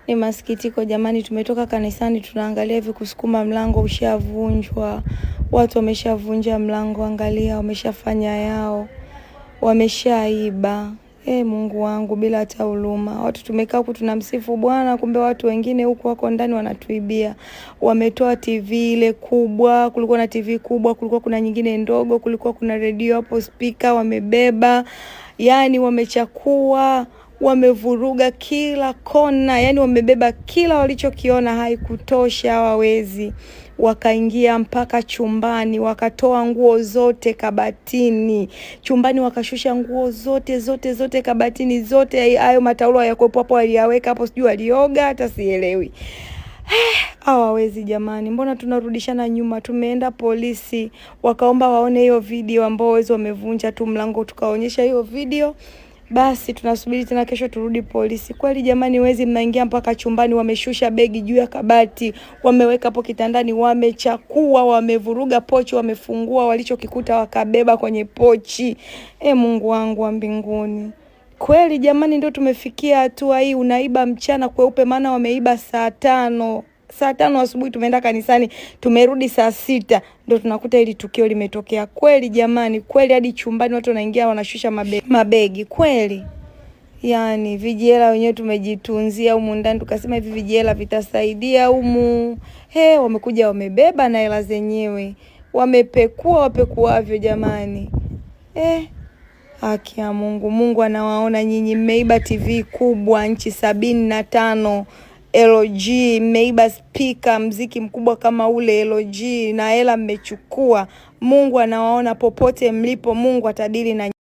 Ni masikitiko jamani, tumetoka kanisani tunaangalia hivi kusukuma mlango ushavunjwa. Watu wameshavunja mlango, angalia wameshafanya yao. Wameshaiba. Mungu wangu bila hata huruma. Watu tumekaa huku tunamsifu Bwana, kumbe watu wengine huku wako ndani wanatuibia. Wametoa TV ile kubwa, kulikuwa na TV kubwa, kulikuwa kuna nyingine ndogo, kulikuwa kuna radio hapo, speaker wamebeba. Yani wamechakua, wamevuruga kila kona, yani wamebeba kila walichokiona. Haikutosha hawawezi, wakaingia mpaka chumbani, wakatoa nguo zote kabatini. Chumbani wakashusha nguo zote kabatini zote. Hayo mataulo yakopo hapo aliyaweka hapo, sijui alioga hata sielewi. Hawawezi jamani, mbona tunarudishana nyuma? Tumeenda polisi, wakaomba waone hiyo video ambao wezi wamevunja tu mlango, tukaonyesha hiyo video. Basi tunasubiri tena kesho turudi polisi. Kweli jamani, wezi mnaingia mpaka chumbani, wameshusha begi juu ya kabati, wameweka hapo kitandani, wamechakua, wamevuruga pochi, wamefungua walichokikuta wakabeba kwenye pochi. Mungu wangu wa mbinguni. Kweli jamani, ndio tumefikia hatua hii. Unaiba mchana kweupe, maana wameiba saa 5 asubuhi. Tumeenda kanisani, tumerudi saa 6, ndio tunakuta hili tukio limetokea. Kweli jamani, kweli hadi chumbani watu wanaingia wanashusha mabegi kweli. Yani vijela wenyewe tumejitunzia humu ndani, tukasema hivi vijela vitasaidia humu. Wamekuja wamebeba na hela zenyewe, wapekuavyo jamani. Haki ya Mungu, Mungu anawaona nyinyi. Mmeiba TV kubwa nchi 75 LG, mmeiba speaker mziki mkubwa kama ule LG, na hela mmechukua. Mungu anawaona popote mlipo, Mungu atadili na